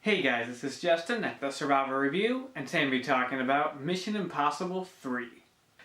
Hey guys, this is Justin at The Survivor Review, and today I'm going to be talking about Mission Impossible 3.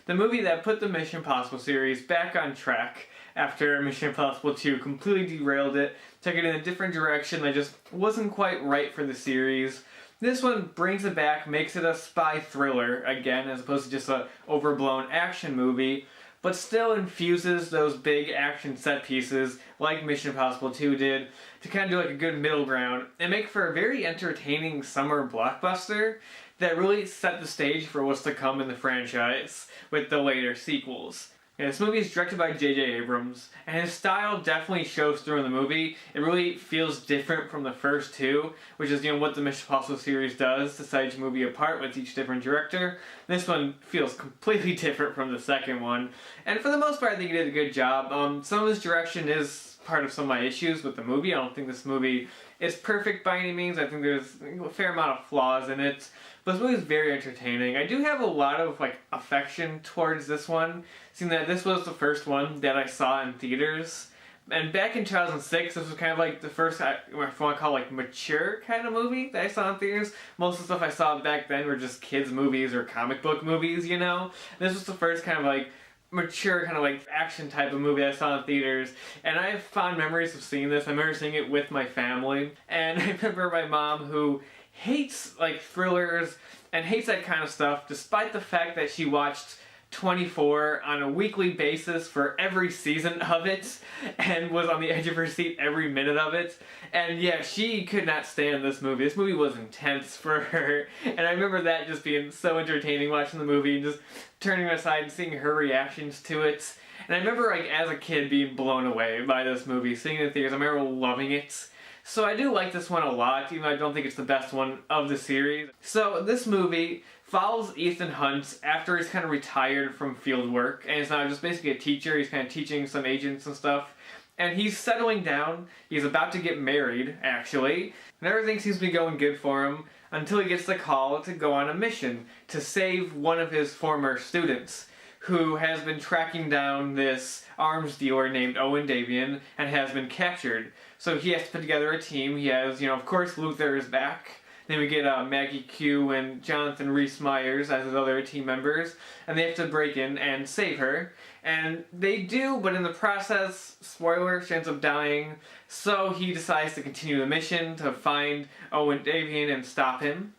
The movie that put the Mission Impossible series back on track after Mission Impossible 2 completely derailed it, took it in a different direction that just wasn't quite right for the series. This one brings it back, makes it a spy thriller again, as opposed to just an overblown action movie, but still infuses those big action set pieces like Mission Impossible 2 did to kind of do like a good middle ground and make for a very entertaining summer blockbuster that really set the stage for what's to come in the franchise with the later sequels. This movie is directed by J.J. Abrams, and his style definitely shows through in the movie. It really feels different from the first two, which is what the Mission Impossible series does to set each movie apart with each different director. This one feels completely different from the second one, and for the most part I think he did a good job. Some of his direction is part of some of my issues with the movie. I don't think this movie is perfect by any means. I think there's a fair amount of flaws in it. But this movie is very entertaining. I do have a lot of affection towards this one, seeing that this was the first one that I saw in theaters. And back in 2006, this was kind of like the first, if I want to call mature kind of movie that I saw in theaters. Most of the stuff I saw back then were just kids movies or comic book movies, This was the first kind of mature kind of action type of movie I saw in theaters, and I have fond memories of seeing this. I remember seeing it with my family, and I remember my mom, who hates thrillers and hates that kind of stuff, despite the fact that she watched 24 on a weekly basis for every season of it and was on the edge of her seat every minute of it. And yeah, she could not stand this movie. This movie was intense for her, and I remember that just being so entertaining, watching the movie and just turning aside and seeing her reactions to it. And I remember as a kid being blown away by this movie, seeing it in theaters. I remember loving it. So I do like this one a lot, even though I don't think it's the best one of the series. So this movie follows Ethan Hunt after he's kind of retired from field work, and he's now just basically a teacher. He's kind of teaching some agents and stuff. And he's settling down. He's about to get married, actually. And everything seems to be going good for him until he gets the call to go on a mission to save one of his former students, who has been tracking down this arms dealer named Owen Davian and has been captured. So he has to put together a team. He has, of course, Luther is back. Then we get Maggie Q and Jonathan Rhys-Meyers as his other team members, and they have to break in and save her. And they do, but in the process, spoiler, she ends up dying. So he decides to continue the mission to find Owen Davian and stop him.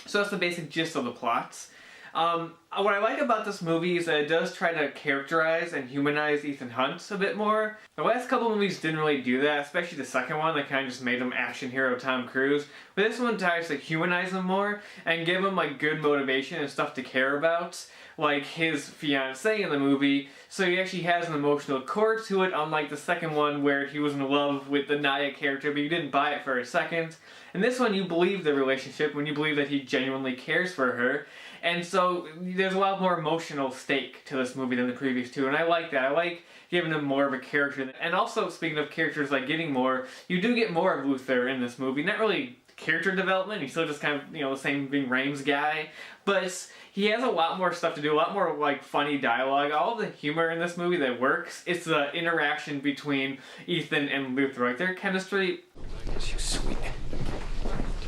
So that's the basic gist of the plots. What I like about this movie is that it does try to characterize and humanize Ethan Hunt a bit more. The last couple movies didn't really do that, especially the second one. They kind of just made him action hero Tom Cruise. But this one tries to humanize him more and give him good motivation and stuff to care about, like his fiancée in the movie. So he actually has an emotional core to it, unlike the second one where he was in love with the Naya character, but you didn't buy it for a second. In this one, you believe the relationship when you believe that he genuinely cares for her. And so there's a lot more emotional stake to this movie than the previous two, and I like that. I like giving him more of a character. And also, speaking of characters getting more, you do get more of Luther in this movie. Not really character development, he's still just kind of, the same being Rames guy, but he has a lot more stuff to do, a lot more funny dialogue. All the humor in this movie that works, it's the interaction between Ethan and Luther. Their chemistry. You're sweet.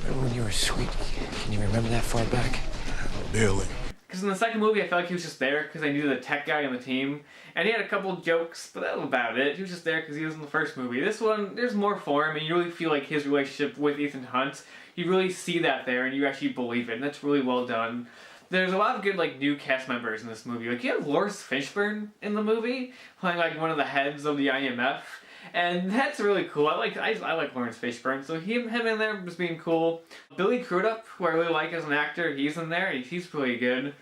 Remember when you were sweet? Can you remember that far back? Barely. Because in the second movie, I felt like he was just there because I knew the tech guy on the team, and he had a couple jokes, but that was about it. He was just there because he was in the first movie. This one, there's more for him, and you really feel his relationship with Ethan Hunt. You really see that there, and you actually believe it, and that's really well done. There's a lot of good new cast members in this movie. You have Lawrence Fishburne in the movie, playing one of the heads of the IMF. And that's really cool. I like Lawrence Fishburne, so him in there was being cool. Billy Crudup, who I really like as an actor, he's in there. He's pretty good.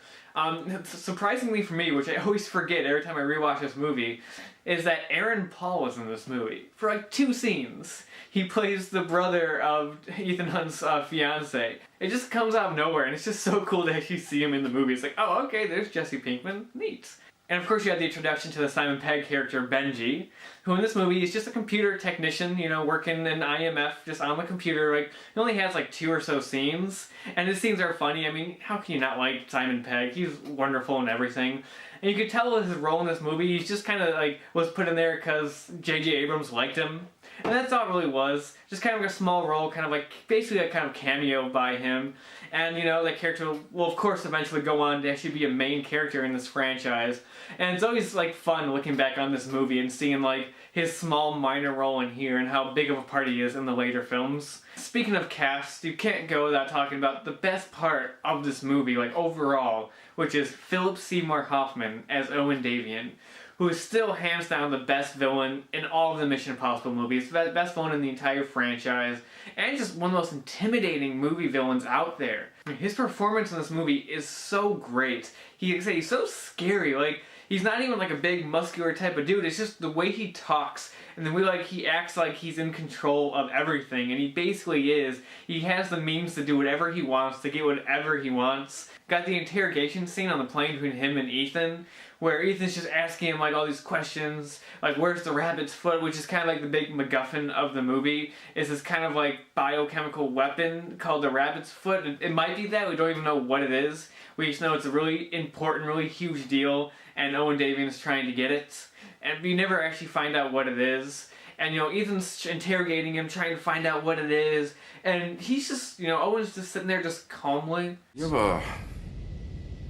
Surprisingly for me, which I always forget every time I rewatch this movie, is that Aaron Paul was in this movie for 2 scenes. He plays the brother of Ethan Hunt's fiance. It just comes out of nowhere, and it's just so cool to actually see him in the movie. It's oh, okay, there's Jesse Pinkman. Neat. And of course you have the introduction to the Simon Pegg character, Benji, who in this movie is just a computer technician, working in IMF, just on the computer. He only has 2 or so scenes, and his scenes are funny. I mean, how can you not like Simon Pegg? He's wonderful in everything. And you could tell his role in this movie, he's just kind of was put in there because J.J. Abrams liked him. And that's all it really was. Just kind of a small role, kind of like, basically a kind of cameo by him. And, you know, that character will, of course, eventually go on to actually be a main character in this franchise. And it's always, like, fun looking back on this movie and seeing, like, his small minor role in here and how big of a part he is in the later films. Speaking of cast, you can't go without talking about the best part of this movie, like, overall, which is Philip Seymour Hoffman as Owen Davian, who is still hands down the best villain in all of the Mission Impossible movies, the best villain in the entire franchise, and just one of the most intimidating movie villains out there. His performance in this movie is so great. He's so scary, like, he's not even like a big muscular type of dude, it's just the way he talks, and the way like he acts like he's in control of everything, and he basically is. He has the means to do whatever he wants, to get whatever he wants. Got the interrogation scene on the plane between him and Ethan, where Ethan's just asking him like all these questions, like where's the rabbit's foot, which is kind of like the big MacGuffin of the movie, is this kind of like biochemical weapon called the rabbit's foot. It might be that, we don't even know what it is. We just know it's a really important, really huge deal, and Owen Davian is trying to get it. And we never actually find out what it is. And, you know, Ethan's interrogating him, trying to find out what it is. And he's just, you know, Owen's just sitting there just calmly. You have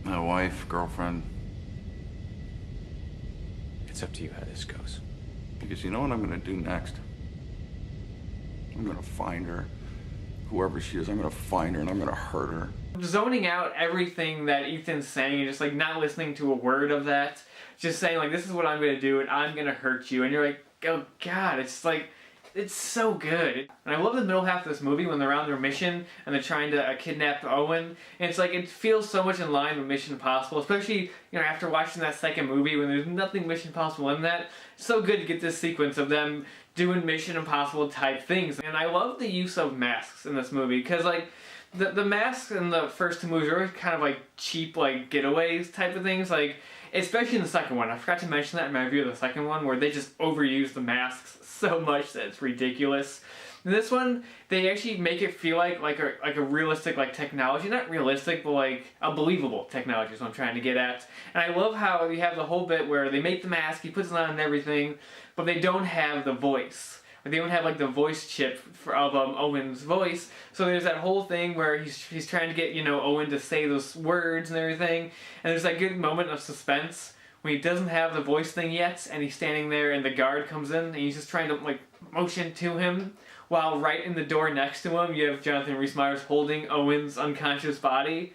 a wife, girlfriend? It's up to you how this goes. Because you know what I'm gonna do next? I'm gonna find her. Whoever she is, I'm gonna find her and I'm gonna hurt her. Zoning out everything that Ethan's saying, just like not listening to a word of that. Just saying like, this is what I'm gonna do and I'm gonna hurt you. And you're like, oh God, it's like, it's so good. And I love the middle half of this movie when they're on their mission and they're trying to kidnap Owen. And it's like, it feels so much in line with Mission Impossible, especially, you know, after watching that second movie when there's nothing Mission Impossible in that. It's so good to get this sequence of them doing Mission Impossible type things. And I love the use of masks in this movie, because like, the masks in the first two movies are always kind of like cheap, like getaways type of things, like, especially in the second one. I forgot to mention that in my review of the second one, where they just overuse the masks so much that it's ridiculous. In this one, they actually make it feel like a realistic like technology, not realistic, but like a believable technology is what I'm trying to get at. And I love how you have the whole bit where they make the mask, he puts it on and everything, but they don't have the voice. They don't have like the voice chip of Owen's voice, so there's that whole thing where he's trying to get, you know, Owen to say those words and everything, and there's that good moment of suspense when he doesn't have the voice thing yet, and he's standing there and the guard comes in and he's just trying to like motion to him, while right in the door next to him you have Jonathan Rhys-Meyers holding Owen's unconscious body.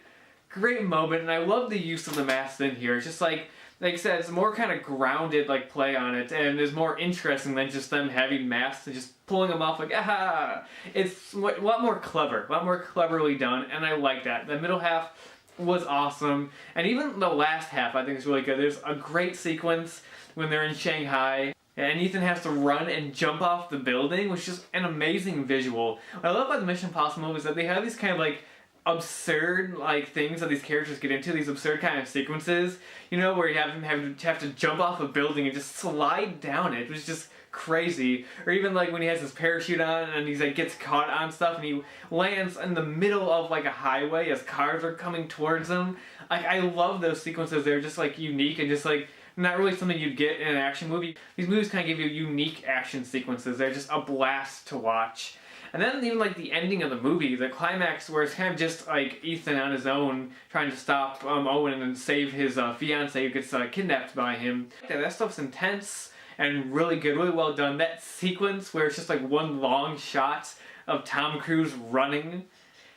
Great moment, and I love the use of the masks in here. It's just like I said, it's more kind of grounded like play on it, and is more interesting than just them having masks and just pulling them off like, ah! It's a lot more clever, a lot more cleverly done, and I like that. The middle half was awesome, and even the last half I think is really good. There's a great sequence when they're in Shanghai, and Ethan has to run and jump off the building, which is an amazing visual. What I love about the Mission Impossible movies is that they have these kind of like absurd like things that these characters get into, these absurd kind of sequences, you know, where you have them have to jump off a building and just slide down it, which is just crazy. Or even like when he has his parachute on and he's like gets caught on stuff and he lands in the middle of like a highway as cars are coming towards him. Like, I love those sequences. They're just like unique and just like not really something you'd get in an action movie. These movies kind of give you unique action sequences. They're just a blast to watch. And then even like the ending of the movie, the climax where it's kind of just like Ethan on his own trying to stop Owen and save his fiance who gets kidnapped by him. Yeah, that stuff's intense and really good, really well done. That sequence where it's just like one long shot of Tom Cruise running,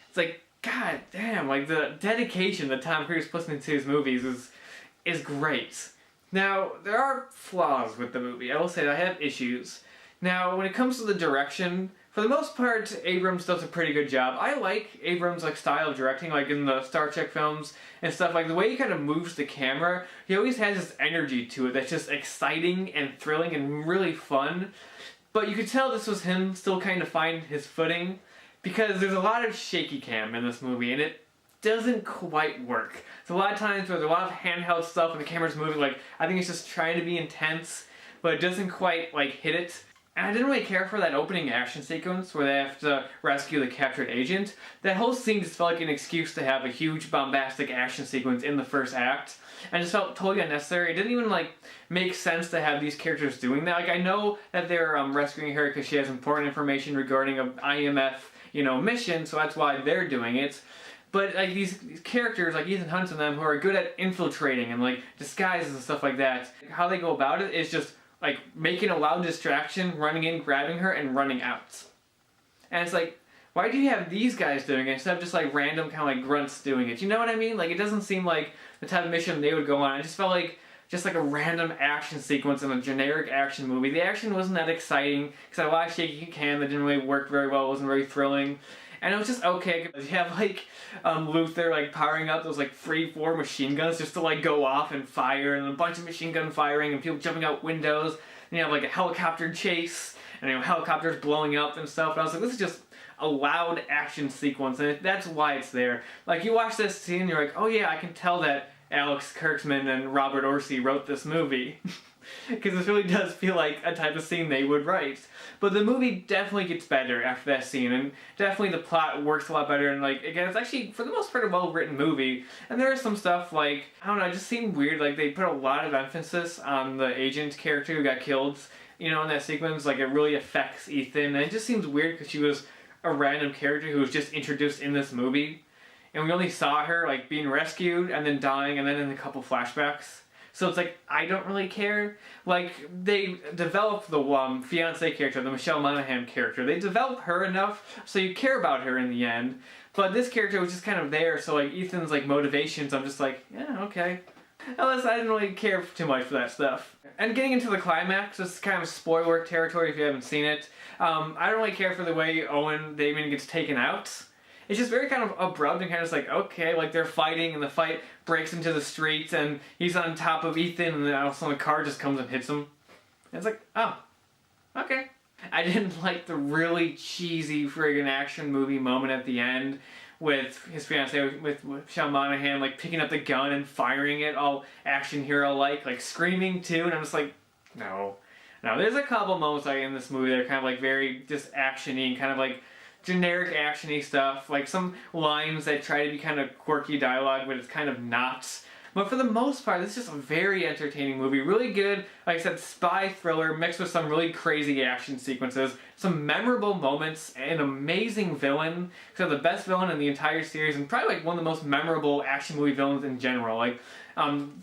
it's like, god damn, like the dedication that Tom Cruise puts into his movies is great. Now, there are flaws with the movie. I will say that I have issues. Now, when it comes to the direction, for the most part, Abrams does a pretty good job. I like Abrams' like style of directing, like in the Star Trek films and stuff. Like the way he kind of moves the camera, he always has this energy to it that's just exciting and thrilling and really fun. But you could tell this was him still kind of finding his footing, because there's a lot of shaky cam in this movie, and it doesn't quite work. There's a lot of times where there's a lot of handheld stuff and the camera's moving, like I think it's just trying to be intense, but it doesn't quite like hit it. And I didn't really care for that opening action sequence where they have to rescue the captured agent. That whole scene just felt like an excuse to have a huge bombastic action sequence in the first act. And it just felt totally unnecessary. It didn't even like make sense to have these characters doing that. Like I know that they're rescuing her because she has important information regarding an IMF, mission, so that's why they're doing it. But like these characters, like Ethan Hunt and them, who are good at infiltrating and like disguises and stuff like that, how they go about it is just like making a loud distraction, running in, grabbing her, and running out. And it's like, why do you have these guys doing it instead of just like random kind of like grunts doing it? You know what I mean? Like it doesn't seem like the type of mission they would go on. It just felt like just like a random action sequence in a generic action movie. The action wasn't that exciting because I watched Shaky Cam that didn't really work very well. It wasn't very thrilling. And it was just okay because you have like Luther like powering up those like 3-4 machine guns just to like go off and fire, and a bunch of machine gun firing and people jumping out windows, and you have like a helicopter chase and helicopters blowing up and stuff. And I was like, this is just a loud action sequence, and that's why it's there. Like you watch this scene and you're like, oh yeah, I can tell that Alex Kurtzman and Robert Orsi wrote this movie. Because this really does feel like a type of scene they would write. But the movie definitely gets better after that scene, and definitely the plot works a lot better, and like, again, it's actually, for the most part, a well-written movie. And there is some stuff, like, I don't know, it just seemed weird, like, they put a lot of emphasis on the agent character who got killed, in that sequence, like, it really affects Ethan, and it just seems weird because she was a random character who was just introduced in this movie, and we only saw her, like, being rescued, and then dying, and then in a couple flashbacks. So it's like, I don't really care. Like, they developed the fiancé character, the Michelle Monaghan character. They developed her enough so you care about her in the end. But this character was just kind of there, so like Ethan's like motivations, I'm just like, yeah, okay. Unless I didn't really care too much for that stuff. And getting into the climax, this is kind of spoiler territory if you haven't seen it. I don't really care for the way Owen Damon gets taken out. It's just very kind of abrupt and kind of just like, okay, like they're fighting and the fight breaks into the streets and he's on top of Ethan and then all of a sudden a car just comes and hits him. And it's like, oh, okay. I didn't like the really cheesy friggin' action movie moment at the end with his fiancée, with Michelle Monaghan, like picking up the gun and firing it all action hero-like screaming too, and I'm just like, no. No, there's a couple moments like in this movie that are kind of like very just action-y and kind of like generic action-y stuff, like some lines that try to be kind of quirky dialogue, but it's kind of not. But for the most part, this is just a very entertaining movie. Really good, like I said, spy thriller mixed with some really crazy action sequences, some memorable moments, an amazing villain. So the best villain in the entire series, and probably like one of the most memorable action movie villains in general. Like,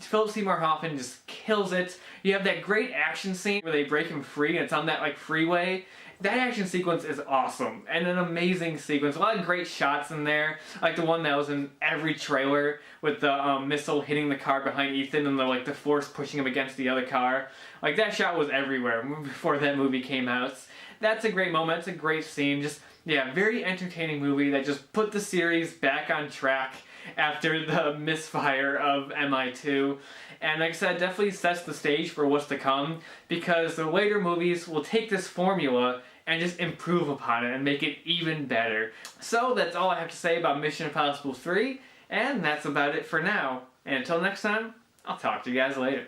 Philip Seymour Hoffman just kills it. You have that great action scene where they break him free, and it's on that like freeway. That action sequence is awesome, and an amazing sequence. A lot of great shots in there, like the one that was in every trailer with the missile hitting the car behind Ethan and the force pushing him against the other car. Like that shot was everywhere before that movie came out. That's a great moment. That's a great scene. Just, yeah, very entertaining movie that just put the series back on track after the misfire of MI2. And like I said, definitely sets the stage for what's to come, because the later movies will take this formula and just improve upon it and make it even better. So that's all I have to say about Mission Impossible 3, and that's about it for now. And until next time, I'll talk to you guys later.